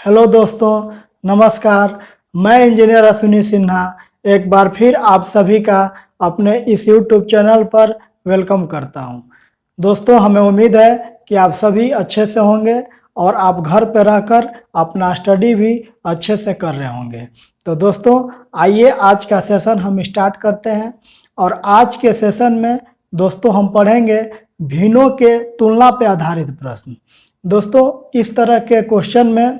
Hello दोस्तों, नमस्कार। मैं इंजीनियर अश्विनी सिन्हा एक बार फिर आप सभी का अपने इस यूट्यूब चैनल पर वेलकम करता हूं। दोस्तों, हमें उम्मीद है कि आप सभी अच्छे से होंगे और आप घर पर रहकर अपना स्टडी भी अच्छे से कर रहे होंगे। तो दोस्तों, आइए आज का सेशन हम स्टार्ट करते हैं। और आज के सेशन में दोस्तों हम पढ़ेंगे भिन्नों के तुलना पर आधारित प्रश्न। दोस्तों, इस तरह के क्वेश्चन में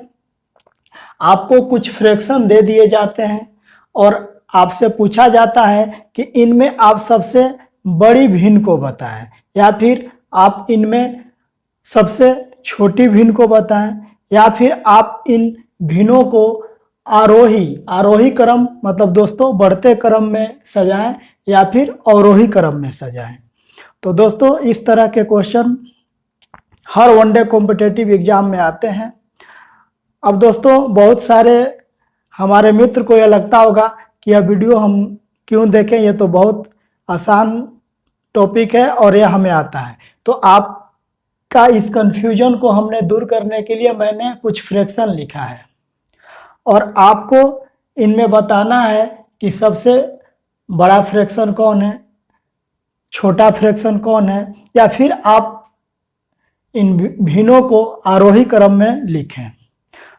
आपको कुछ फ्रैक्शन दे दिए जाते हैं और आपसे पूछा जाता है कि इनमें आप सबसे बड़ी भिन्न को बताएं या फिर आप इनमें सबसे छोटी भिन्न को बताएं या फिर आप इन भिन्नों को आरोही क्रम मतलब दोस्तों बढ़ते क्रम में सजाएं या फिर अवरोही क्रम में सजाएं। तो दोस्तों, इस तरह के क्वेश्चन हर वनडे कॉम्पिटिटिव एग्जाम में आते हैं। अब दोस्तों, बहुत सारे हमारे मित्र को यह लगता होगा कि यह वीडियो हम क्यों देखें, ये तो बहुत आसान टॉपिक है और यह हमें आता है। तो आपका इस कंफ्यूजन को हमने दूर करने के लिए मैंने कुछ फ्रैक्शन लिखा है और आपको इनमें बताना है कि सबसे बड़ा फ्रैक्शन कौन है, छोटा फ्रैक्शन कौन है, या फिर आप इन भिन्नों को आरोही क्रम में लिखें।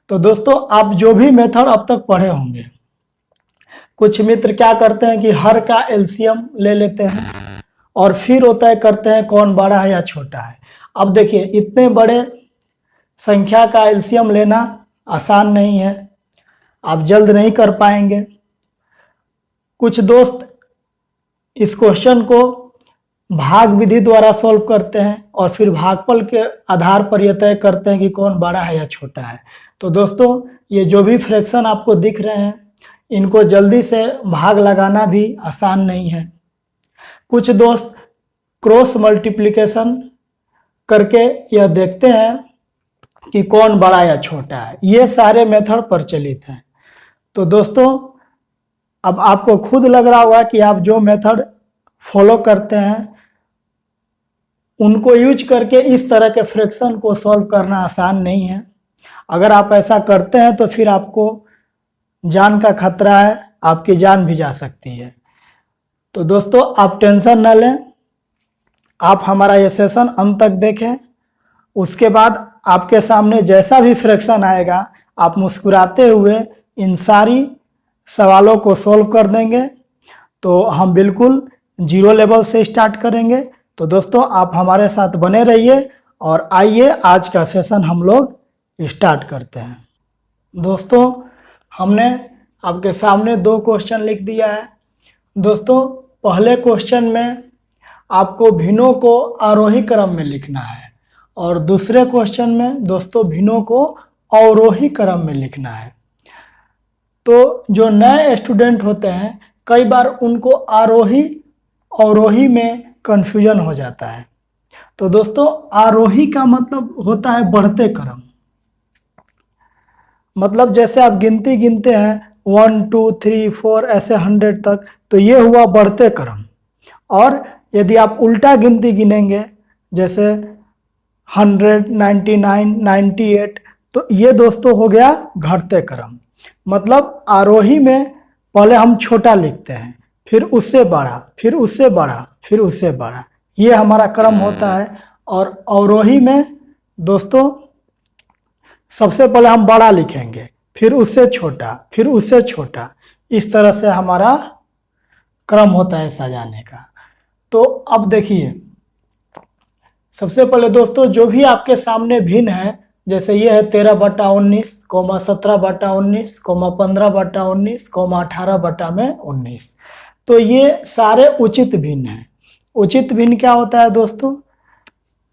तो दोस्तों, आप जो भी मेथड अब तक पढ़े होंगे, कुछ मित्र क्या करते हैं कि हर का एलसीएम ले लेते हैं और फिर वो तय करते हैं कौन बड़ा है या छोटा है। अब देखिए, इतने बड़े संख्या का एलसीएम लेना आसान नहीं है, आप जल्द नहीं कर पाएंगे। कुछ दोस्त इस क्वेश्चन को भाग विधि द्वारा सॉल्व करते हैं और फिर भागफल के आधार पर यह तय करते हैं कि कौन बड़ा है या छोटा है। तो दोस्तों, ये जो भी फ्रैक्शन आपको दिख रहे हैं, इनको जल्दी से भाग लगाना भी आसान नहीं है। कुछ दोस्त क्रॉस मल्टीप्लिकेशन करके यह देखते हैं कि कौन बड़ा या छोटा है। ये सारे मेथड प्रचलित हैं। तो दोस्तों, अब आपको खुद लग रहा होगा कि आप जो मेथड फॉलो करते हैं उनको यूज करके इस तरह के फ्रैक्शन को सॉल्व करना आसान नहीं है। अगर आप ऐसा करते हैं तो फिर आपको जान का खतरा है, आपकी जान भी जा सकती है। तो दोस्तों, आप टेंशन न लें, आप हमारा ये सेशन अंत तक देखें। उसके बाद आपके सामने जैसा भी फ्रैक्शन आएगा, आप मुस्कुराते हुए इन सारी सवालों को सॉल्व कर देंगे। तो हम बिल्कुल जीरो लेवल से स्टार्ट करेंगे। तो दोस्तों, आप हमारे साथ बने रहिए और आइए आज का सेशन हम लोग स्टार्ट करते हैं। दोस्तों, हमने आपके सामने दो क्वेश्चन लिख दिया है। दोस्तों, पहले क्वेश्चन में आपको भिन्नों को आरोही क्रम में लिखना है और दूसरे क्वेश्चन में दोस्तों भिन्नों को अवरोही क्रम में लिखना है। तो जो नए स्टूडेंट होते हैं, कई बार उनको आरोही अवरोही में कंफ्यूजन हो जाता है। तो दोस्तों, आरोही का मतलब होता है बढ़ते क्रम। मतलब जैसे आप गिनती गिनते हैं 1 2 3 4 ऐसे 100 तक, तो ये हुआ बढ़ते क्रम। और यदि आप उल्टा गिनती गिनेंगे जैसे 100 99 98, तो ये दोस्तों हो गया घटते क्रम। मतलब आरोही में पहले हम छोटा लिखते हैं, फिर उससे बड़ा, फिर उससे बड़ा, फिर उससे बड़ा, ये हमारा क्रम होता है। और अवरोही में दोस्तों सबसे पहले हम बड़ा लिखेंगे, फिर उससे छोटा, फिर उससे छोटा। इस तरह से हमारा क्रम होता है सजाने का। तो अब देखिए, सबसे पहले दोस्तों जो भी आपके सामने भिन्न है, जैसे ये है 13/19, 17/19, 15/19, 18/19, तो ये सारे उचित भिन्न हैं। उचित भिन्न क्या होता है दोस्तों?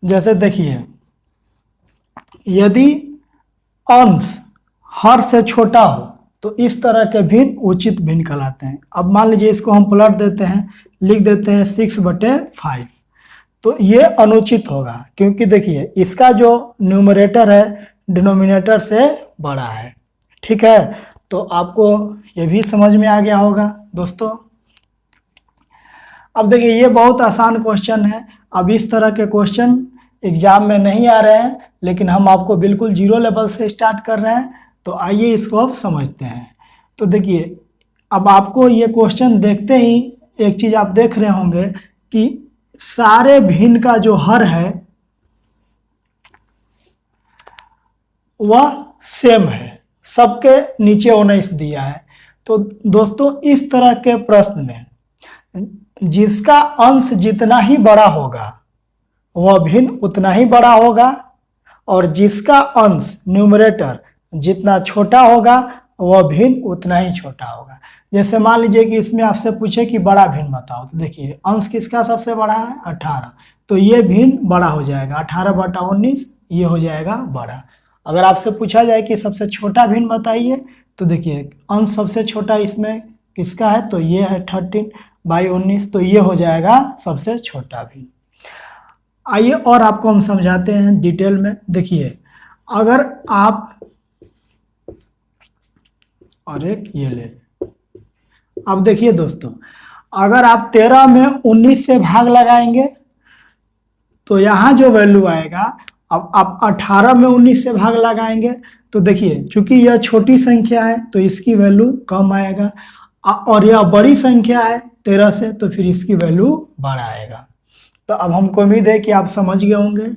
जैसे देखिए, यदि अंश हर से छोटा हो तो इस तरह के भिन्न उचित भिन्न कहलाते हैं। अब मान लीजिए इसको हम पलट देते हैं, लिख देते हैं 6/5, तो ये अनुचित होगा क्योंकि देखिए इसका जो न्यूमरेटर है डिनोमिनेटर से बड़ा है। ठीक है, तो आपको ये भी समझ में आ गया होगा दोस्तों। अब देखिए, ये बहुत आसान क्वेश्चन है। अब इस तरह के क्वेश्चन एग्जाम में नहीं आ रहे हैं, लेकिन हम आपको बिल्कुल जीरो लेवल से स्टार्ट कर रहे हैं। तो आइए इसको अब समझते हैं। तो देखिए, अब आपको ये क्वेश्चन देखते ही एक चीज आप देख रहे होंगे कि सारे भिन्न का जो हर है वह सेम है, सबके नीचे 19 दिया है। तो दोस्तों, इस तरह के प्रश्न में जिसका अंश जितना ही बड़ा होगा वह भिन्न उतना ही बड़ा होगा, और जिसका अंश न्यूमरेटर जितना छोटा होगा वह भिन्न उतना ही छोटा होगा। जैसे मान लीजिए कि इसमें आपसे पूछे कि बड़ा भिन्न बताओ, तो देखिए अंश किसका सबसे बड़ा है 18, तो ये भिन्न बड़ा हो जाएगा 18/19, ये हो जाएगा बड़ा। अगर आपसे पूछा जाए कि सबसे छोटा भिन्न बताइए, तो देखिए अंश सबसे छोटा इसमें किसका है, तो ये है 13/19, तो ये हो जाएगा सबसे छोटा भिन्न। आइए और आपको हम समझाते हैं डिटेल में। देखिए, अगर आप और एक ये ले, अब देखिए दोस्तों, अगर आप 13 में 19 से भाग लगाएंगे तो यहाँ जो वैल्यू आएगा, अब आप 18 में 19 से भाग लगाएंगे तो देखिए चूंकि यह छोटी संख्या है तो इसकी वैल्यू कम आएगा, और यह बड़ी संख्या है 13 से, तो फिर इसकी वैल्यू बड़ा आएगा। तो अब हमको उम्मीद है कि आप समझ गए होंगे।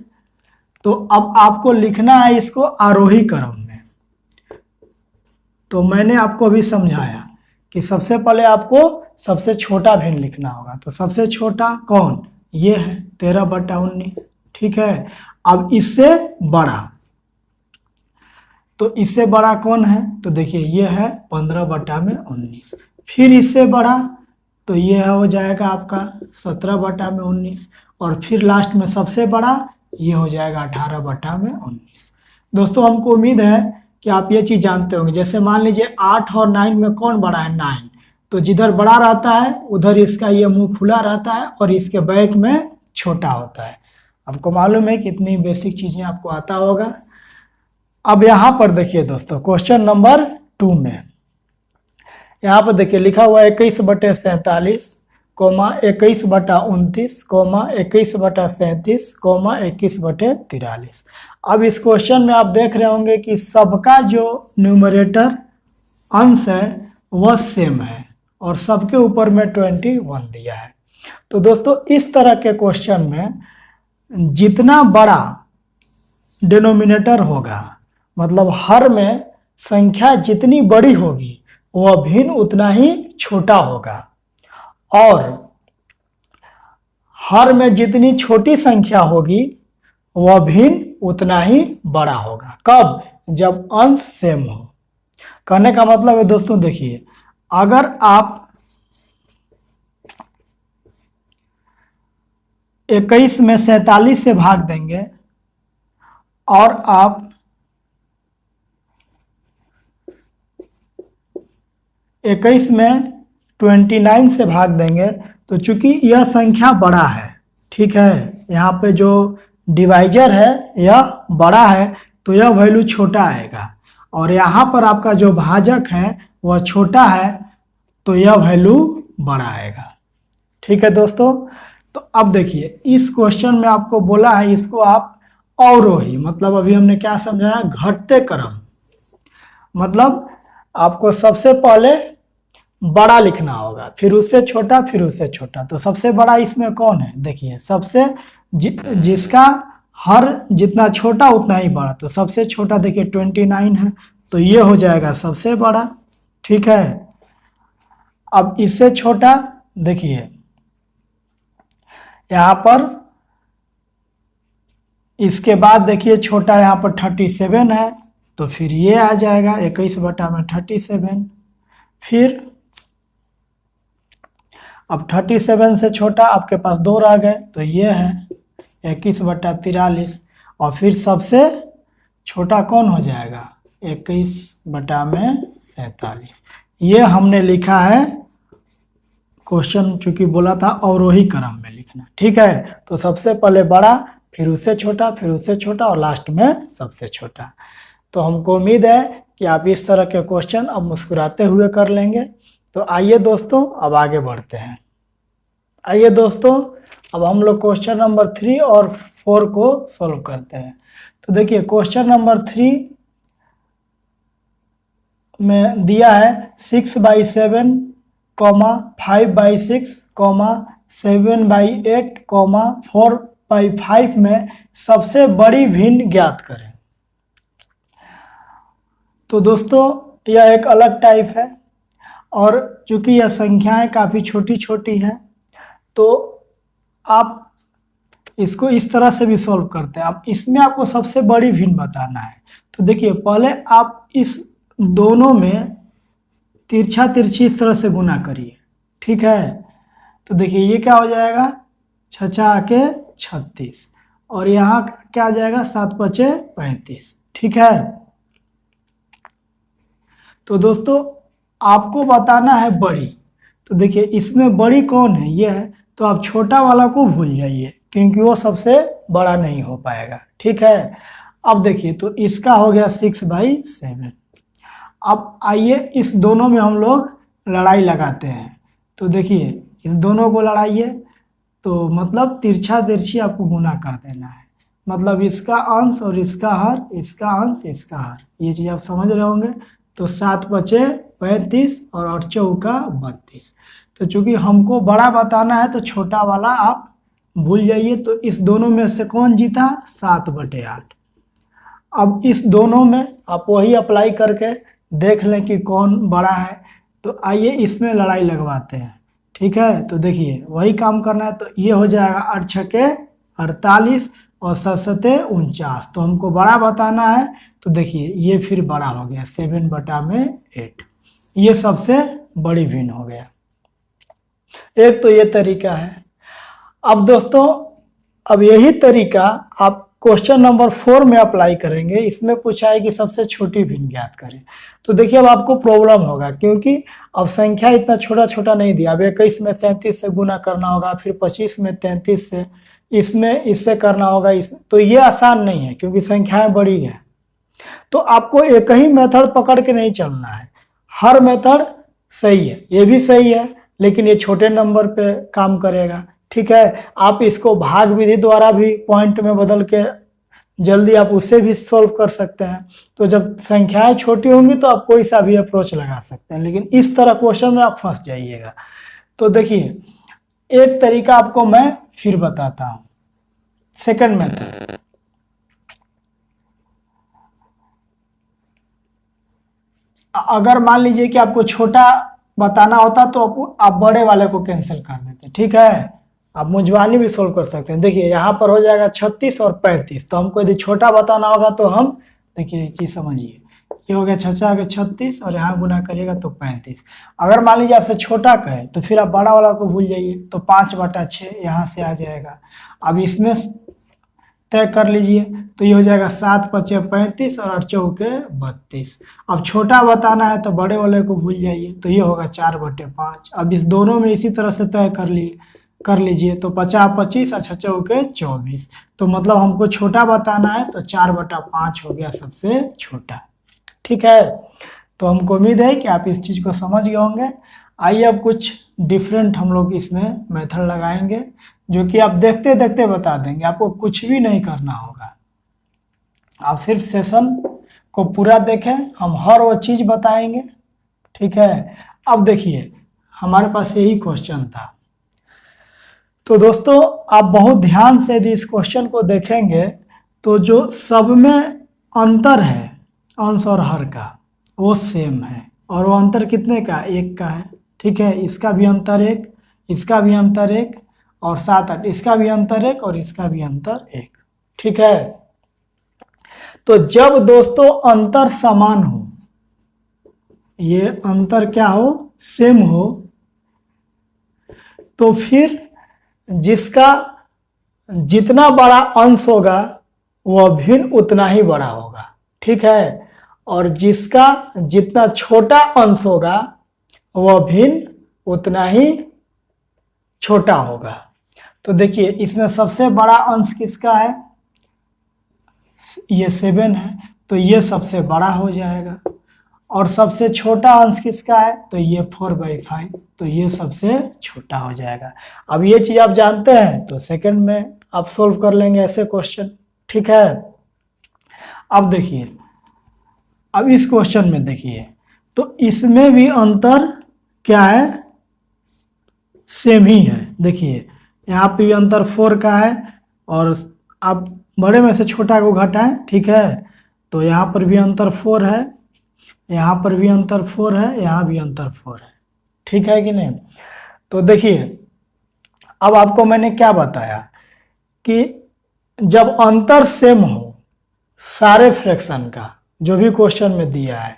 तो अब आपको लिखना है इसको आरोही क्रम में। तो मैंने आपको अभी समझाया कि सबसे पहले आपको सबसे छोटा भिन्न लिखना होगा। तो सबसे छोटा कौन, ये है 13/19, ठीक है। अब इससे बड़ा, तो इससे बड़ा कौन है, तो देखिए ये है 15/19। फिर इससे बड़ा तो ये हो जाएगा आपका 17/19, और फिर लास्ट में सबसे बड़ा ये हो जाएगा 18/19। दोस्तों, हमको उम्मीद है कि आप ये चीज़ जानते होंगे। जैसे मान लीजिए 8 और 9 में कौन बड़ा है, 9, तो जिधर बड़ा रहता है उधर इसका ये मुंह खुला रहता है और इसके बैक में छोटा होता है। आपको मालूम है कितनी बेसिक चीज़ें आपको आता होगा। अब यहाँ पर देखिए दोस्तों, क्वेश्चन नंबर 2 में यहाँ पर देखिए लिखा हुआ है 21/47, 21/29, 21/37, 21/43। अब इस क्वेश्चन में आप देख रहे होंगे कि सबका जो न्यूमरेटर अंश है वह सेम है और सबके ऊपर में 21 दिया है। तो दोस्तों, इस तरह के क्वेश्चन में जितना बड़ा डिनोमिनेटर होगा, मतलब हर में संख्या जितनी बड़ी होगी वह भिन्न उतना ही छोटा होगा, और हर में जितनी छोटी संख्या होगी वह भिन्न उतना ही बड़ा होगा। कब, जब अंश सेम हो। कहने का मतलब है दोस्तों, देखिए अगर आप 21 में 47 से भाग देंगे और आप 21 में 29 से भाग देंगे, तो चूंकि यह संख्या बड़ा है, ठीक है, यहाँ पे जो डिवाइजर है यह बड़ा है तो यह वैल्यू छोटा आएगा, और यहाँ पर आपका जो भाजक है वह छोटा है तो यह वैल्यू बड़ा आएगा। ठीक है दोस्तों। तो अब देखिए इस क्वेश्चन में आपको बोला है इसको आप अवरोही, मतलब अभी हमने क्या समझाया, घटते क्रम, मतलब आपको सबसे पहले बड़ा लिखना होगा, फिर उससे छोटा, फिर उससे छोटा। तो सबसे बड़ा इसमें कौन है, देखिए सबसे जिसका हर जितना छोटा उतना ही बड़ा, तो सबसे छोटा देखिए 29 है, तो ये हो जाएगा सबसे बड़ा। ठीक है, अब इससे छोटा देखिए यहाँ पर, इसके बाद देखिए छोटा यहाँ पर 37 है, तो फिर ये आ जाएगा 21/37। फिर अब 37 से छोटा आपके पास 2 रह गए, तो ये है 21/43, और फिर सबसे छोटा कौन हो जाएगा 21/47। ये हमने लिखा है, क्वेश्चन चूंकि बोला था अवरोही क्रम में लिखना। ठीक है, तो सबसे पहले बड़ा, फिर उससे छोटा, फिर उससे छोटा, और लास्ट में सबसे छोटा। तो हमको उम्मीद है कि आप इस तरह के क्वेश्चन अब मुस्कुराते हुए कर लेंगे। तो आइए दोस्तों अब आगे बढ़ते हैं। आइए दोस्तों अब हम लोग क्वेश्चन नंबर 3 और 4 को सॉल्व करते हैं। तो देखिए क्वेश्चन नंबर 3 में दिया है 6/7, 5/6, 7/8, 4/5 में सबसे बड़ी भिन्न ज्ञात करें। तो दोस्तों यह एक अलग टाइप है, और चूंकि यह संख्याएं काफ़ी छोटी छोटी हैं तो आप इसको इस तरह से भी सॉल्व करते हैं। आप इसमें आपको सबसे बड़ी भिन्न बताना है। तो देखिए, पहले आप इस दोनों में तिरछा तिरछी इस तरह से गुना करिए, ठीक है। तो देखिए ये क्या हो जाएगा, 6 के 36, और यहाँ क्या आ जाएगा, 7×5 = 35, ठीक है। तो दोस्तों आपको बताना है बड़ी। तो देखिए इसमें बड़ी कौन है, ये है। तो आप छोटा वाला को भूल जाइए क्योंकि वो सबसे बड़ा नहीं हो पाएगा, ठीक है। अब देखिए, तो इसका हो गया 6/7। अब आइए इस दोनों में हम लोग लड़ाई लगाते हैं। तो देखिए इस दोनों को लड़ाइए, तो मतलब तिरछा तिरछी आपको गुना कर देना है। मतलब इसका अंश और इसका हर, इसका अंश इसका हर, ये चीज़ आप समझ रहे होंगे। तो 7×5 = 35 और 8×4 = 32। तो चूंकि हमको बड़ा बताना है तो छोटा वाला आप भूल जाइए। तो इस दोनों में से कौन जीता, 7/8। अब इस दोनों में आप वही अप्लाई करके देख लें कि कौन बड़ा है। तो आइए इसमें लड़ाई लगवाते हैं, ठीक है। तो देखिए वही काम करना है। तो ये हो जाएगा 8×6 = 48 और 7×7 = 49। तो हमको बड़ा बताना है। तो देखिए ये फिर बड़ा हो गया 7/8। ये सबसे बड़ी भिन्न हो गया। एक तो ये तरीका है। अब दोस्तों अब यही तरीका आप क्वेश्चन नंबर 4 में अप्लाई करेंगे। इसमें पूछा है कि सबसे छोटी भिन्न ज्ञात करें। तो देखिए अब आपको प्रॉब्लम होगा क्योंकि अब संख्या इतना छोटा छोटा नहीं दिया। अब 21 में 37 से गुना करना होगा, फिर 25 में 33 से, इसमें इससे करना होगा। तो ये आसान नहीं है क्योंकि संख्याएं बड़ी हैं। तो आपको एक ही मेथड पकड़ के नहीं चलना है। हर मेथड सही है, ये भी सही है, लेकिन ये छोटे नंबर पे काम करेगा, ठीक है। आप इसको भाग विधि द्वारा भी पॉइंट में बदल के जल्दी आप उससे भी सॉल्व कर सकते हैं। तो जब संख्याएं छोटी होंगी तो आप कोई सा भी अप्रोच लगा सकते हैं, लेकिन इस तरह क्वेश्चन में आप फंस जाइएगा। तो देखिए एक तरीका आपको मैं फिर बताता हूं, सेकंड मेथड। अगर मान लीजिए कि आपको छोटा बताना होता तो आप बड़े वाले को कैंसिल कर देते, ठीक है। आप मुंजवानी भी सोल्व कर सकते हैं। देखिए यहाँ पर हो जाएगा 36 और 35। तो हमको यदि छोटा बताना होगा तो हम देखिए चीज समझिए, ये हो गया 6×6 = 36 और यहाँ गुना करिएगा तो 35। अगर मान लीजिए आपसे छोटा कहे तो फिर आप बड़ा वाला को भूल जाइए। तो 5/6 यहाँ से आ जाएगा। अब इसमें तय कर लीजिए। तो ये हो जाएगा 7×5 = 35 और 8×4 = 32। अब छोटा बताना है तो बड़े वाले को भूल जाइए। तो ये होगा 4/5। अब इस दोनों में इसी तरह से तय कर लीजिए। तो 50×25 और 6×4 = 24। तो मतलब हमको छोटा बताना है तो 4/5 हो गया सबसे छोटा, ठीक है। तो हमको उम्मीद है कि आप इस चीज़ को समझ गए होंगे। आइए अब कुछ डिफरेंट हम लोग इसमें मेथड लगाएंगे जो कि आप देखते देखते बता देंगे। आपको कुछ भी नहीं करना होगा, आप सिर्फ सेशन को पूरा देखें, हम हर वो चीज़ बताएंगे, ठीक है। अब देखिए हमारे पास यही क्वेश्चन था। तो दोस्तों आप बहुत ध्यान से यदि इस क्वेश्चन को देखेंगे तो जो सब में अंतर है अंश और हर का वो सेम है, और वो अंतर कितने का, 1 का है, ठीक है। इसका भी अंतर 1, इसका भी अंतर 1, और 7, 8 इसका भी अंतर 1 और इसका भी अंतर 1, ठीक है। तो जब दोस्तों अंतर समान हो, ये अंतर क्या हो, सेम हो, तो फिर जिसका जितना बड़ा अंश होगा वह भिन्न उतना ही बड़ा होगा, ठीक है। और जिसका जितना छोटा अंश होगा वह भिन्न उतना ही छोटा होगा। तो देखिए इसमें सबसे बड़ा अंश किसका है, ये 7 है, तो ये सबसे बड़ा हो जाएगा। और सबसे छोटा अंश किसका है, तो ये 4/5, तो ये सबसे छोटा हो जाएगा। अब ये चीज़ आप जानते हैं तो सेकंड में आप सोल्व कर लेंगे ऐसे क्वेश्चन, ठीक है। अब देखिए अब इस क्वेश्चन में देखिए तो इसमें भी अंतर क्या है, सेम ही है। देखिए यहाँ पे भी अंतर 4 का है, और आप बड़े में से छोटा को घटाएं, ठीक है, तो यहाँ पर भी अंतर 4 है, यहाँ पर भी अंतर 4 है, यहाँ भी अंतर 4 है, ठीक है कि नहीं। तो देखिए अब आपको मैंने क्या बताया कि जब अंतर सेम हो सारे फ्रैक्शन का, जो भी क्वेश्चन में दिया है,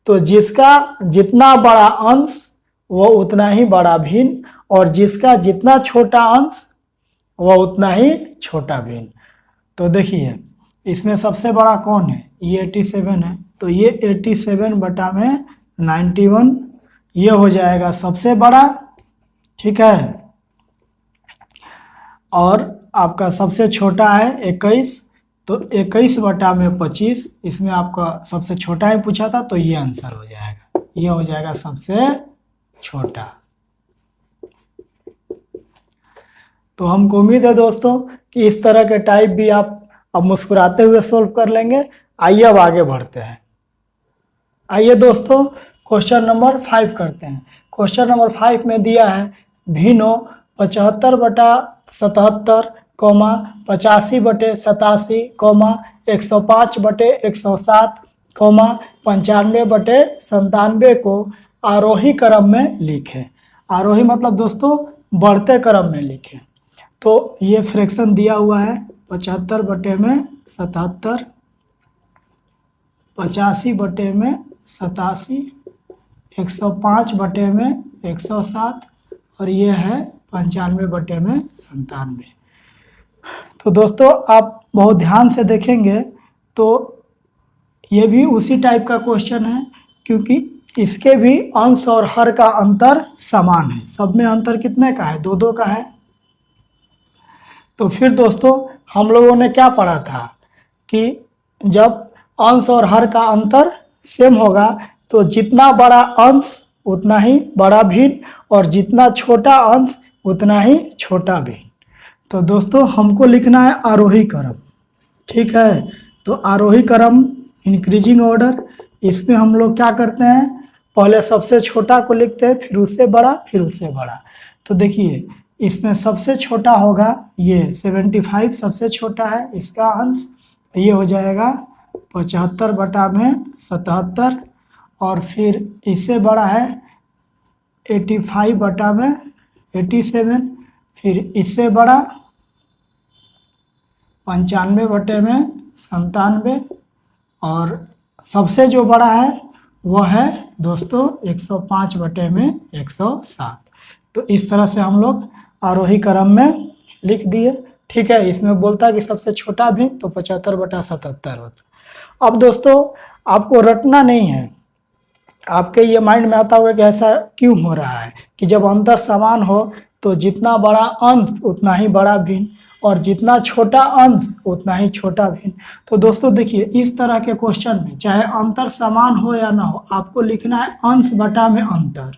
तो जिसका जितना बड़ा अंश वो उतना ही बड़ा भिन्न, और जिसका जितना छोटा अंश वह उतना ही छोटा भिन्न। तो देखिए इसमें सबसे बड़ा कौन है, ये 87 है, तो ये 87 बटा में 91 ये हो जाएगा सबसे बड़ा, ठीक है। और आपका सबसे छोटा है 21, तो 21 बटा में 25, इसमें आपका सबसे छोटा ही पूछा था, तो ये आंसर हो जाएगा, ये हो जाएगा सबसे छोटा। तो हमको उम्मीद है दोस्तों कि इस तरह के टाइप भी आप अब मुस्कुराते हुए सोल्व कर लेंगे। आइए अब आगे बढ़ते हैं। आइए दोस्तों क्वेश्चन नंबर 5 करते हैं। क्वेश्चन नंबर 5 में दिया है भिन्नो 75 बटा 77, 85 बटे 87, 105 बटे 107, 95 बटे 97 को आरोही क्रम में लिखें। आरोही मतलब दोस्तों बढ़ते क्रम में लिखें। तो ये फ्रैक्शन दिया हुआ है 75 बटे में 77, 85 बटे में 87, 105 बटे में 107, और ये है 95 बटे में 97। तो दोस्तों आप बहुत ध्यान से देखेंगे तो ये भी उसी टाइप का क्वेश्चन है, क्योंकि इसके भी अंश और हर का अंतर समान है। सब में अंतर कितने का है, 2-2 का है। तो फिर दोस्तों हम लोगों ने क्या पढ़ा था कि जब अंश और हर का अंतर सेम होगा तो जितना बड़ा अंश उतना ही बड़ा भिन्न, और जितना छोटा अंश उतना ही छोटा भिन्न। तो दोस्तों हमको लिखना है आरोही क्रम, ठीक है। तो आरोही क्रम इंक्रीजिंग ऑर्डर, इसमें हम लोग क्या करते हैं, पहले सबसे छोटा को लिखते हैं, फिर उससे बड़ा, फिर उससे बड़ा। तो देखिए इसमें सबसे छोटा होगा ये 75 सबसे छोटा है, इसका अंश ये हो जाएगा 75 बटा में 77, और फिर इससे बड़ा है 85 बटा में 87, फिर इससे बड़ा 95 बटे में 97, और सबसे जो बड़ा है वह है दोस्तों 105 बटे में 107। तो इस तरह से हम लोग आरोही क्रम में लिख दिए, ठीक है। इसमें बोलता है कि सबसे छोटा भी, तो 75 बटा 77 होता। अब दोस्तों आपको रटना नहीं है, आपके ये माइंड में आता होगा कि ऐसा क्यों हो रहा है कि जब अंतर समान हो तो जितना बड़ा अंश उतना ही बड़ा भिन्न, और जितना छोटा अंश उतना ही छोटा भिन्न। तो दोस्तों देखिए इस तरह के क्वेश्चन में चाहे अंतर समान हो या ना हो, आपको लिखना है अंश बटा में अंतर।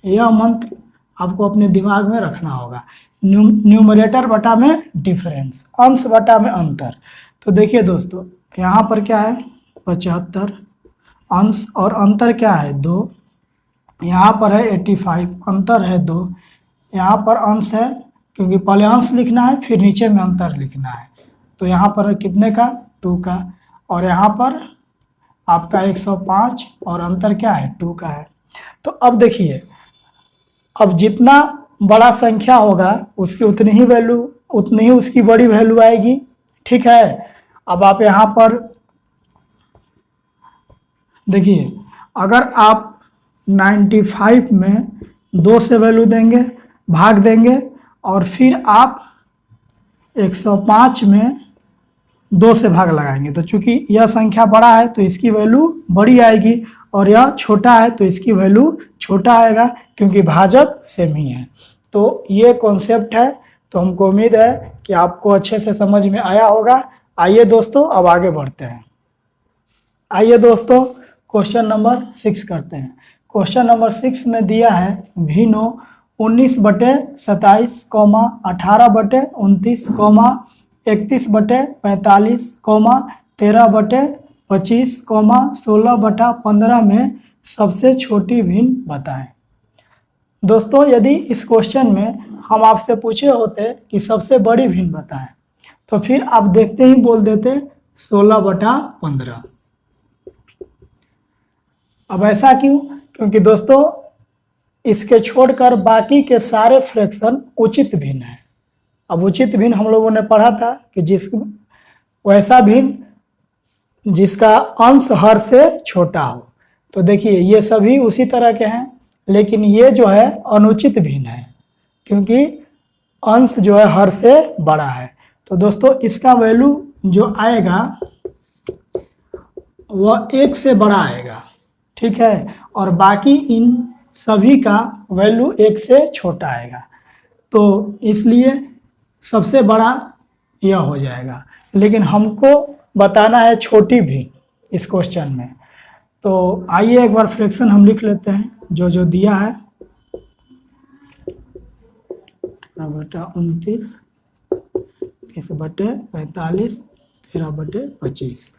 यह मंत्र आपको अपने दिमाग में रखना होगा, न्यूमरेटर बटा में डिफरेंस, अंश बटा में अंतर। तो देखिए दोस्तों यहाँ पर क्या है 75 अंश, और अंतर क्या है 2, यहाँ पर है 85 अंतर है 2, यहाँ पर अंश है क्योंकि पहले अंश लिखना है फिर नीचे में अंतर लिखना है। तो यहाँ पर कितने का 2 का, और यहाँ पर आपका 105, और अंतर क्या है 2 का है। तो अब देखिए अब जितना बड़ा संख्या होगा उसकी उतनी ही वैल्यू, उतनी ही उसकी बड़ी वैल्यू आएगी, ठीक है। अब आप यहाँ पर देखिए अगर आप 95 में 2 से वैल्यू देंगे, भाग देंगे, और फिर आप 105 में 2 से भाग लगाएंगे, तो चूंकि यह संख्या बड़ा है तो इसकी वैल्यू बड़ी आएगी, और यह छोटा है तो इसकी वैल्यू छोटा आएगा, क्योंकि भाजक सेम ही है। तो ये कॉन्सेप्ट है। तो हमको उम्मीद है कि आपको अच्छे से समझ में आया होगा। आइए दोस्तों अब आगे बढ़ते हैं। आइए दोस्तों क्वेश्चन नंबर 6 करते हैं। क्वेश्चन नंबर 6 में दिया है भिन्नो 19 बटे 27, 18 बटे 29, 31 बटे 45, 13 बटे 25, 16 बटा 15 में सबसे छोटी भिन्न बताएं। दोस्तों यदि इस क्वेश्चन में हम आपसे पूछे होते कि सबसे बड़ी भिन्न बताएं, तो फिर आप देखते ही बोल देते 16/15। अब ऐसा क्यों? क्योंकि दोस्तों इसके छोड़कर बाकी के सारे फ्रैक्शन उचित भिन्न है। अब उचित भिन्न हम लोगों ने पढ़ा था कि वैसा भिन्न जिसका अंश हर से छोटा हो। तो देखिए ये सभी उसी तरह के हैं, लेकिन ये जो है अनुचित भिन्न है क्योंकि अंश जो है हर से बड़ा है। तो दोस्तों इसका वैल्यू जो आएगा वह 1 से बड़ा आएगा, ठीक है, और बाकी इन सभी का वैल्यू 1 से छोटा आएगा। तो इसलिए सबसे बड़ा यह हो जाएगा, लेकिन हमको बताना है छोटी भिन्न इस क्वेश्चन में। तो आइए एक बार फ्रैक्शन हम लिख लेते हैं जो जो दिया है। 13/29, 30/45, 13/25।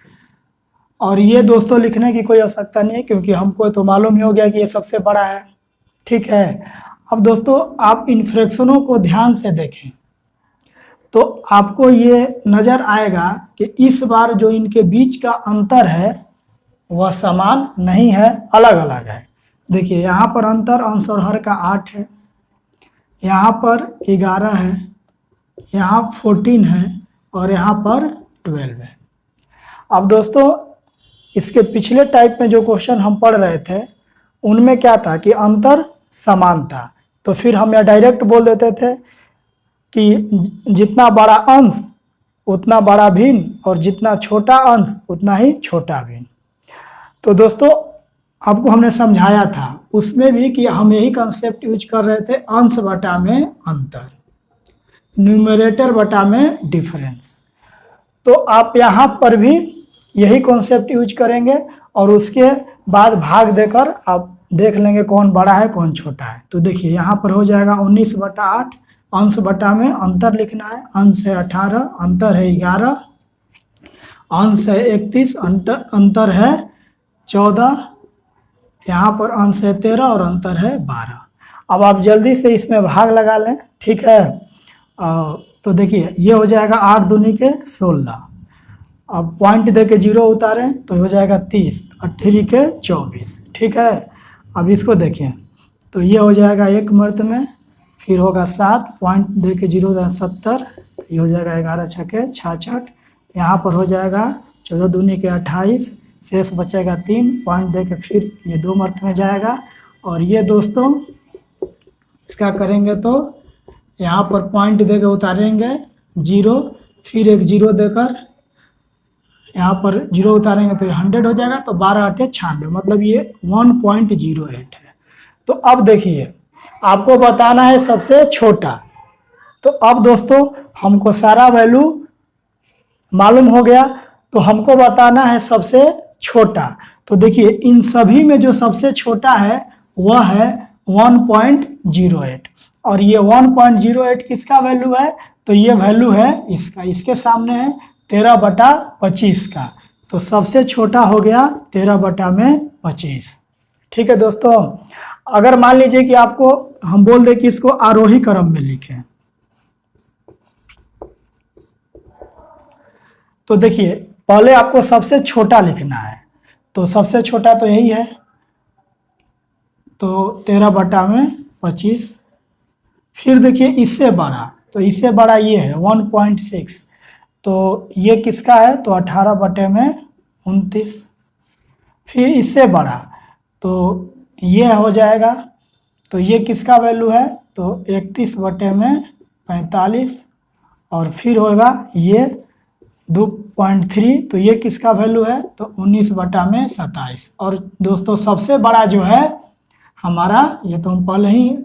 और ये दोस्तों लिखने की कोई आवश्यकता नहीं है क्योंकि हमको तो मालूम ही हो गया कि ये सबसे बड़ा है, ठीक है। अब दोस्तों आप इन फ्रैक्शनों को ध्यान से देखें तो आपको ये नज़र आएगा कि इस बार जो इनके बीच का अंतर है वह समान नहीं है, अलग अलग है। देखिए यहाँ पर अंतर अंश और हर का 8 है, यहाँ पर 11 है, यहाँ 14 है और यहाँ पर 12 है। अब दोस्तों इसके पिछले टाइप में जो क्वेश्चन हम पढ़ रहे थे उनमें क्या था कि अंतर समान था, तो फिर हम यह डायरेक्ट बोल देते थे कि जितना बड़ा अंश उतना बड़ा भिन्न और जितना छोटा अंश उतना ही छोटा भिन्न। तो दोस्तों आपको हमने समझाया था उसमें भी कि हम यही कंसेप्ट यूज कर रहे थे, अंश बटा में अंतर, न्यूमरेटर बटा में डिफरेंस। तो आप यहाँ पर भी यही कॉन्सेप्ट यूज करेंगे और उसके बाद भाग देकर आप देख लेंगे कौन बड़ा है कौन छोटा है। तो देखिए यहाँ पर हो जाएगा 19/8, अंश बटा में अंतर लिखना है। अंश है 18, अंतर है 11, अंश है 31, अंतर है 14, यहाँ पर अंश है 13 और अंतर है 12। अब आप जल्दी से इसमें भाग लगा लें, ठीक है। तो देखिए ये हो जाएगा 8 दूनी के 16। अब पॉइंट दे के 0 उतारें तो हो जाएगा 30, 8 के 24, ठीक है। अब इसको देखें तो ये हो जाएगा 1 मर्द में, फिर होगा 7, पॉइंट दे के 0 70, ये हो जाएगा 11 छके 66, यहाँ पर हो जाएगा 14 दूनी के 28, शेष बचेगा 3, पॉइंट दे के फिर ये 2 मर्द में जाएगा। और ये दोस्तों इसका करेंगे तो यहाँ पर पॉइंट दे के उतारेंगे 0, फिर एक 0 देकर यहाँ पर 0 उतारेंगे तो ये 100 हो जाएगा, तो 12 8 96, मतलब ये 1.08 है। तो अब देखिए आपको बताना है सबसे छोटा। तो अब दोस्तों हमको सारा वैल्यू मालूम हो गया, तो हमको बताना है सबसे छोटा। तो देखिए इन सभी में जो सबसे छोटा है वह है 1.08, और ये 1.08 किसका वैल्यू है? तो ये वैल्यू है इसका, इसके सामने है 13/25 का, तो सबसे छोटा हो गया 13/25। ठीक है दोस्तों, अगर मान लीजिए कि आपको हम बोल दें कि इसको आरोही क्रम में लिखें, तो देखिए पहले आपको सबसे छोटा लिखना है, तो सबसे छोटा तो यही है, तो 13/25। फिर देखिए इससे बड़ा, तो इससे बड़ा ये है 1.6, तो ये किसका है? तो 18/29। फिर इससे बड़ा तो ये हो जाएगा, तो ये किसका वैल्यू है? तो 31/45, और फिर होगा ये 2.3, तो ये किसका वैल्यू है? तो 19/27। और दोस्तों सबसे बड़ा जो है हमारा, ये तो हम पहले ही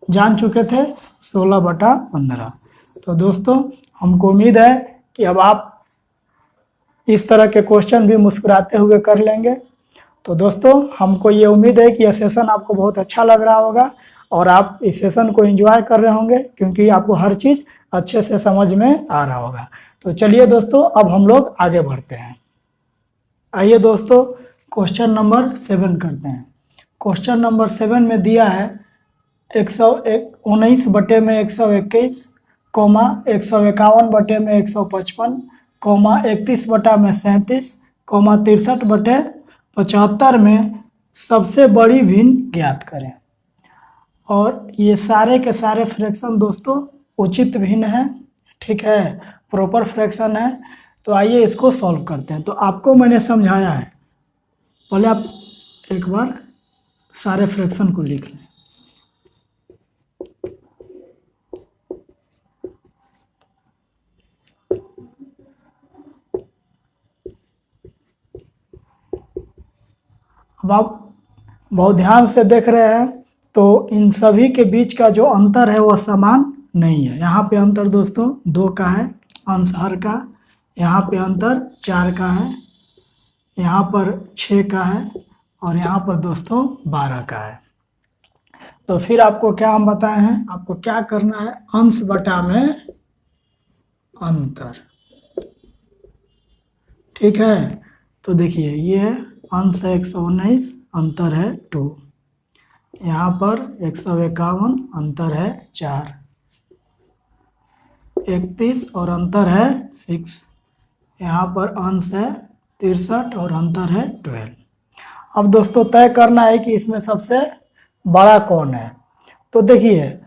जान चुके थे, 16/15। तो दोस्तों हमको उम्मीद है कि अब आप इस तरह के क्वेश्चन भी मुस्कुराते हुए कर लेंगे। तो दोस्तों हमको ये उम्मीद है कि यह सेशन आपको बहुत अच्छा लग रहा होगा और आप इस सेशन को एंजॉय कर रहे होंगे, क्योंकि आपको हर चीज़ अच्छे से समझ में आ रहा होगा। तो चलिए दोस्तों अब हम लोग आगे बढ़ते हैं। आइए दोस्तों क्वेश्चन नंबर 7 करते हैं। क्वेश्चन नंबर 7 में दिया है 119 बटे में 121, कॉमा 151 बटे में 155, कॉमा 31 बटा में 37, कॉमा 63 बटे 75 में सबसे बड़ी भिन्न ज्ञात करें। और ये सारे के सारे फ्रैक्शन दोस्तों उचित भिन्न है, ठीक है, प्रॉपर फ्रैक्शन है। तो आइए इसको सॉल्व करते हैं। तो आपको मैंने समझाया है, पहले आप एक बार सारे फ्रैक्शन को लिख लें। अब आप बहुत ध्यान से देख रहे हैं तो इन सभी के बीच का जो अंतर है वह समान नहीं है। यहाँ पे अंतर दोस्तों 2 का है अंश हर का, यहाँ पे अंतर 4 का है, यहाँ पर 6 का है और यहाँ पर दोस्तों 12 का है। तो फिर आपको क्या हम बताए हैं, आपको क्या करना है, अंश बटा में अंतर, ठीक है। तो देखिए ये है अंश है 119, अंतर है 2, यहाँ पर 151 अंतर है 4, 31 और अंतर है 6, यहाँ पर अंश है 63 और अंतर है 12। अब दोस्तों तय करना है कि इसमें सबसे बड़ा कौन है। तो देखिए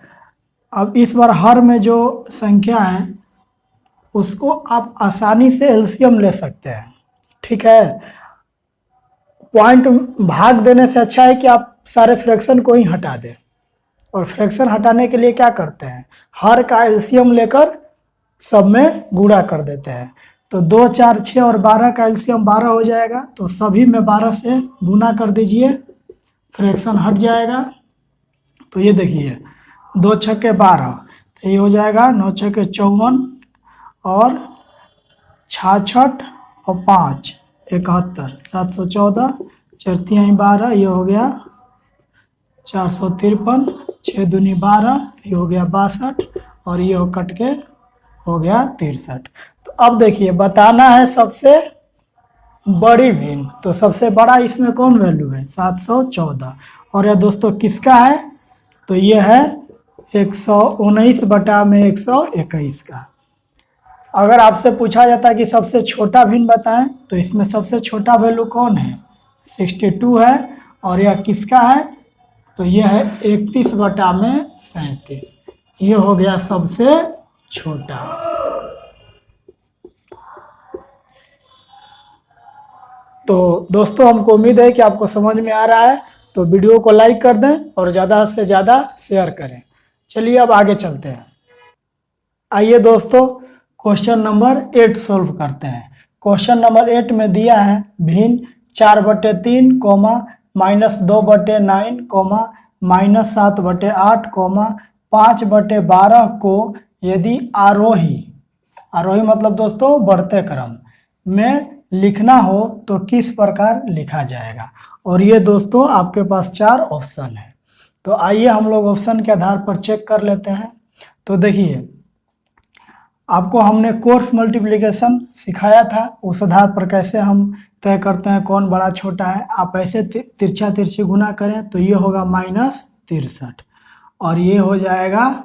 अब इस बार हर में जो संख्या है उसको आप आसानी से एलसीएम ले सकते हैं, ठीक है। पॉइंट भाग देने से अच्छा है कि आप सारे फ्रैक्शन को ही हटा दें। और फ्रैक्शन हटाने के लिए क्या करते हैं, हर का एलसीएम लेकर सब में गुणा कर देते हैं। तो 2, 4, 6 और 12 का एलसीएम 12 हो जाएगा। तो सभी में 12 से गुणा कर दीजिए, फ्रैक्शन हट जाएगा। तो ये देखिए 2 छक्के 12, तो ये हो जाएगा 9 छक्के 54 और 66 और 5 71, 714, 4 तिहाई 12, ये हो गया 453, 6 दूनी 12, ये हो गया 62 और ये हो कट के हो गया 63। तो अब देखिए बताना है सबसे बड़ी भिन्न। तो सबसे बड़ा इसमें कौन वैल्यू है, 714। और यह दोस्तों किसका है, तो ये है 119 बटा में 121 का। अगर आपसे पूछा जाता है कि सबसे छोटा भिन्न बताएं तो इसमें सबसे छोटा वैल्यू कौन है, 62 है। और यह किसका है, तो यह है 31 बटा में 37, ये हो गया सबसे छोटा। तो दोस्तों हमको उम्मीद है कि आपको समझ में आ रहा है। तो वीडियो को लाइक कर दें और ज़्यादा से ज़्यादा शेयर करें। चलिए अब आगे चलते हैं। आइए दोस्तों क्वेश्चन नंबर 8 सोल्व करते हैं। क्वेश्चन नंबर 8 में दिया है भिन्न 4/3, -2/9, -7/8, 5/12 को यदि आरोही मतलब दोस्तों बढ़ते क्रम में लिखना हो तो किस प्रकार लिखा जाएगा। और ये दोस्तों आपके पास 4 ऑप्शन है। तो आइए हम लोग ऑप्शन के आधार पर चेक कर लेते हैं। तो देखिए आपको हमने कोर्स मल्टीप्लिकेशन सिखाया था, उस आधार पर कैसे हम तय करते हैं कौन बड़ा छोटा है। आप ऐसे तिरछा तिरछी गुना करें तो ये होगा -63 और ये हो जाएगा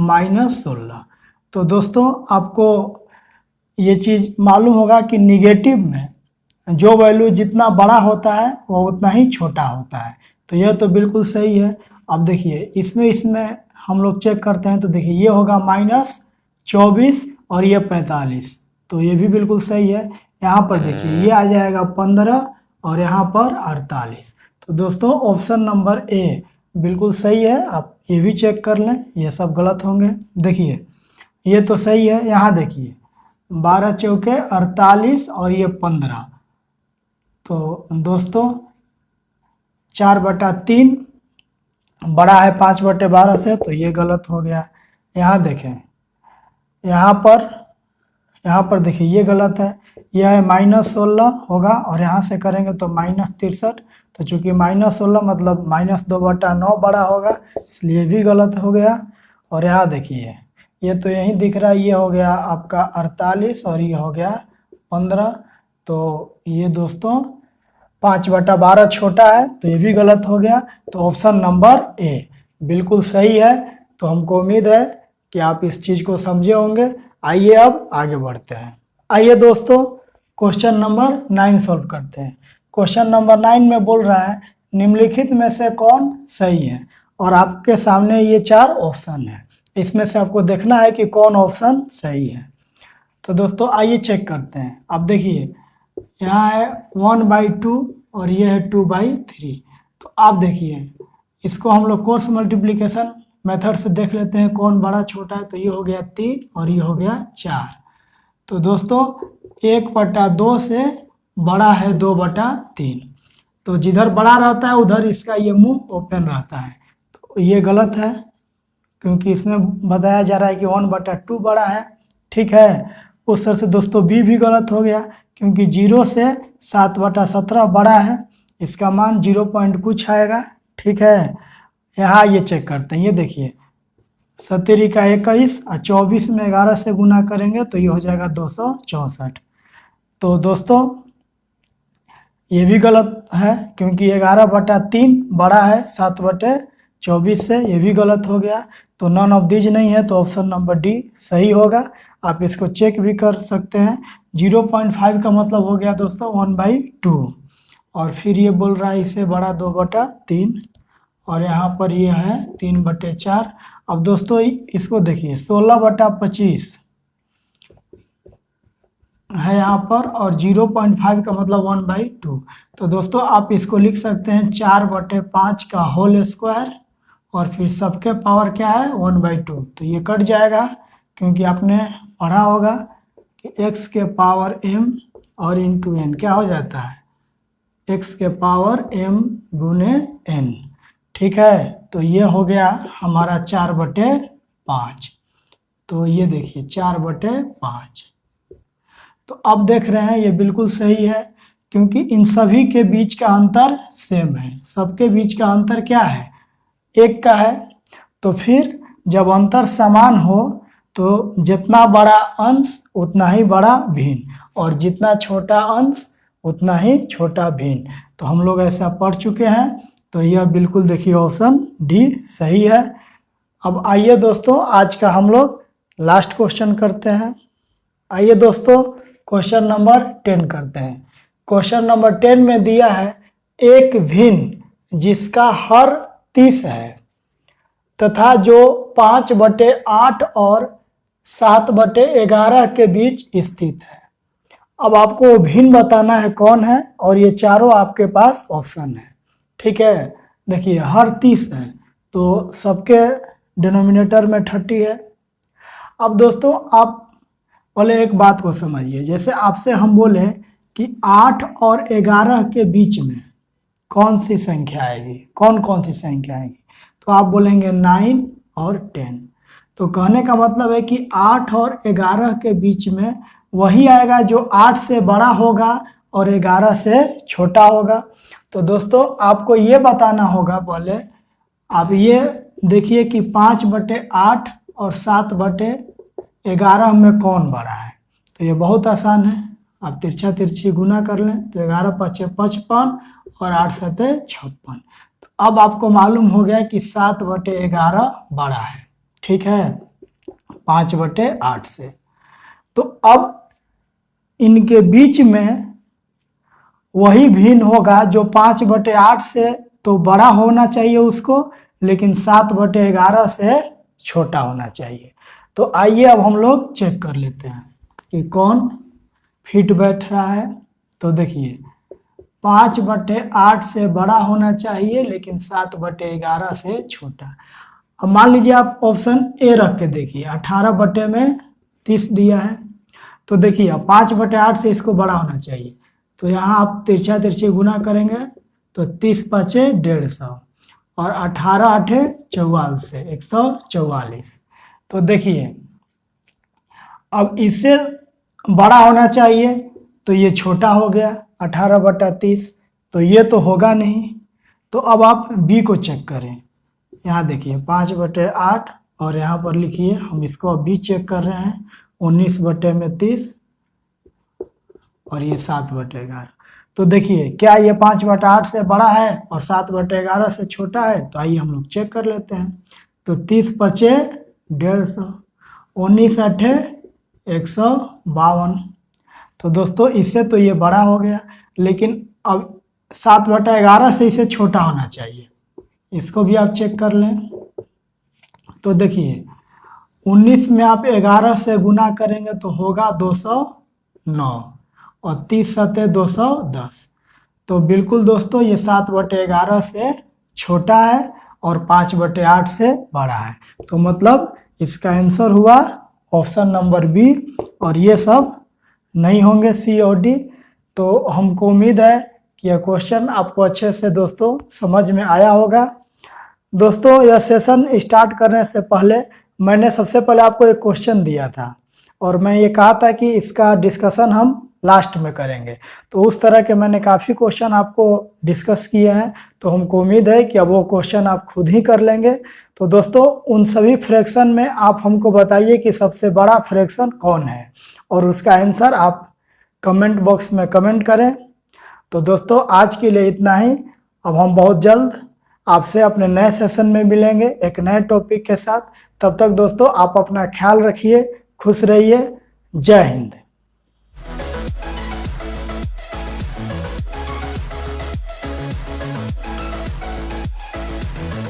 -16। तो दोस्तों आपको ये चीज़ मालूम होगा कि निगेटिव में जो वैल्यू जितना बड़ा होता है वो उतना ही छोटा होता है। तो यह तो बिल्कुल सही है। अब देखिए इसमें हम लोग चेक करते हैं। तो देखिए ये होगा -24 और ये 45, तो ये भी बिल्कुल सही है। यहाँ पर देखिए ये आ जाएगा 15 और यहाँ पर 48। तो दोस्तों ऑप्शन नंबर ए बिल्कुल सही है। आप ये भी चेक कर लें, ये सब गलत होंगे। देखिए ये तो सही है। यहाँ देखिए 12 चौके 48 और ये 15। तो दोस्तों 4/3 बड़ा है 5/12 से, तो ये गलत हो गया। यहाँ देखें यहाँ पर देखिए ये गलत है। यह है -16 होगा और यहाँ से करेंगे तो -63। तो चूंकि -16 मतलब -2/9 बड़ा होगा, इसलिए भी गलत हो गया। और यहाँ देखिए ये तो यहीं दिख रहा है, ये हो गया आपका 48 और ये हो गया 15। तो ये दोस्तों 5/12 छोटा है तो ये भी गलत हो गया। तो ऑप्शन नंबर ए बिल्कुल सही है। तो हमको उम्मीद है कि आप इस चीज़ को समझे होंगे। आइए अब आगे बढ़ते हैं। आइए दोस्तों क्वेश्चन नंबर 9 सॉल्व करते हैं। क्वेश्चन नंबर 9 में बोल रहा है निम्नलिखित में से कौन सही है, और आपके सामने ये 4 ऑप्शन है, इसमें से आपको देखना है कि कौन ऑप्शन सही है। तो दोस्तों आइए चेक करते हैं। अब देखिए यहाँ है 1/2 और ये है 2/3। तो आप देखिए इसको हम लोग क्रॉस मल्टीप्लिकेशन मेथड से देख लेते हैं कौन बड़ा छोटा है। तो ये हो गया 3 और ये हो गया 4। तो दोस्तों 1/2 से बड़ा है 2/3। तो जिधर बड़ा रहता है उधर इसका ये मुंह ओपन रहता है। तो ये गलत है क्योंकि इसमें बताया जा रहा है कि 1/2 बड़ा है। ठीक है, उस तरह से दोस्तों बी भी गलत हो गया क्योंकि 0 से 7/17 बड़ा है, इसका मान 0 पॉइंट कुछ आएगा। ठीक है, यहाँ ये चेक करते हैं। ये देखिए 17 का 21 और 24 में 11 से गुना करेंगे तो ये हो जाएगा 264। तो दोस्तों ये भी गलत है क्योंकि 11/3 बड़ा है 7/24 से, ये भी गलत हो गया। तो नॉन ऑफ दीज नहीं है, तो ऑप्शन नंबर डी सही होगा। आप इसको चेक भी कर सकते हैं। 0.5 का मतलब हो गया दोस्तों 1/2, और फिर ये बोल रहा है इससे बड़ा 2/3, और यहाँ पर ये है 3/4। अब दोस्तों इसको देखिए 16/25 है यहाँ पर, और 0.5 का मतलब 1/2। तो दोस्तों आप इसको लिख सकते हैं 4/5 का होल स्क्वायर, और फिर सबके पावर क्या है 1/2। तो ये कट जाएगा क्योंकि आपने पढ़ा होगा कि x के पावर m और इंटू n क्या हो जाता है, x के पावर m गुने n। ठीक है, तो ये हो गया हमारा 4/5। तो ये देखिए 4/5। तो अब देख रहे हैं ये बिल्कुल सही है क्योंकि इन सभी के बीच का अंतर सेम है। सबके बीच का अंतर क्या है, 1 का है। तो फिर जब अंतर समान हो तो जितना बड़ा अंश उतना ही बड़ा भिन्न, और जितना छोटा अंश उतना ही छोटा भिन्न। तो हम लोग ऐसा पढ़ चुके हैं। तो यह बिल्कुल देखिए ऑप्शन डी सही है। अब आइए दोस्तों आज का हम लोग लास्ट क्वेश्चन करते हैं। आइए दोस्तों क्वेश्चन नंबर 10 करते हैं। क्वेश्चन नंबर 10 में दिया है एक भिन्न जिसका हर 30 है तथा जो 5/8 और 7/11 के बीच स्थित है। अब आपको भिन्न बताना है कौन है, और ये चारों आपके पास ऑप्शन है। ठीक है, देखिए हर 30 है तो सबके डिनोमिनेटर में 30 है। अब दोस्तों आप पहले एक बात को समझिए, जैसे आपसे हम बोले कि 8 और 11 के बीच में कौन सी संख्या आएगी, कौन कौन सी संख्या आएगी, तो आप बोलेंगे 9 और 10। तो कहने का मतलब है कि 8 और 11 के बीच में वही आएगा जो 8 से बड़ा होगा और 11 से छोटा होगा। तो दोस्तों आपको ये बताना होगा, पहले आप ये देखिए कि 5/8 और 7/11 में कौन बड़ा है। तो ये बहुत आसान है, आप तिरछा तिरछी गुना कर लें तो 11×5 = 55 और 8×7 = 56। तो अब आपको मालूम हो गया कि 7/11 बड़ा है। ठीक है, 5/8 से। तो अब इनके बीच में वही भिन्न होगा जो 5/8 से तो बड़ा होना चाहिए उसको, लेकिन 7/11 से छोटा होना चाहिए। तो आइए अब हम लोग चेक कर लेते हैं कि कौन फिट बैठ रहा है। तो देखिए 5/8 से बड़ा होना चाहिए लेकिन 7/11 से छोटा। अब मान लीजिए आप ऑप्शन ए रख के देखिए, 18/30 दिया है। तो देखिए 5/8 से इसको बड़ा होना चाहिए, तो यहाँ आप तिरछा तिरछी गुना करेंगे तो 30×5 = 150, और 18×8 = 44 से 144। तो देखिए अब इससे बड़ा होना चाहिए तो ये छोटा हो गया 18/30, तो ये तो होगा नहीं। तो अब आप बी को चेक करें। यहाँ देखिए 5/8 और यहाँ पर लिखिए, हम इसको अभी चेक कर रहे हैं 19/30 और ये 7/11। तो देखिए क्या ये 5/8 से बड़ा है और 7/11 से छोटा है? तो आइए हम लोग चेक कर लेते हैं। तो 30 × 5 = 150, 19 × 8 = 152। तो दोस्तों इससे तो ये बड़ा हो गया, लेकिन अब 7/11 से इसे छोटा होना चाहिए। इसको भी आप चेक कर लें। तो देखिए 19 में आप 11 से गुना करेंगे तो होगा 209 और 30 × 7 = 210। तो बिल्कुल दोस्तों ये 7/11 से छोटा है और 5/8 से बड़ा है। तो मतलब इसका आंसर हुआ ऑप्शन नंबर बी, और ये सब नहीं होंगे सी और डी। तो हमको उम्मीद है कि यह क्वेश्चन आपको अच्छे से दोस्तों समझ में आया होगा। दोस्तों यह सेशन स्टार्ट करने से पहले मैंने सबसे पहले आपको एक क्वेश्चन दिया था और मैं ये कहा था कि इसका डिस्कशन हम लास्ट में करेंगे। तो उस तरह के मैंने काफ़ी क्वेश्चन आपको डिस्कस किए हैं, तो हमको उम्मीद है कि अब वो क्वेश्चन आप खुद ही कर लेंगे। तो दोस्तों उन सभी फ्रैक्शन में आप हमको बताइए कि सबसे बड़ा फ्रैक्शन कौन है, और उसका आंसर आप कमेंट बॉक्स में कमेंट करें। तो दोस्तों आज के लिए इतना ही। अब हम बहुत जल्द आपसे अपने नए सेशन में मिलेंगे एक नए टॉपिक के साथ। तब तक दोस्तों आप अपना ख्याल रखिए, खुश रहिए। जय हिंद।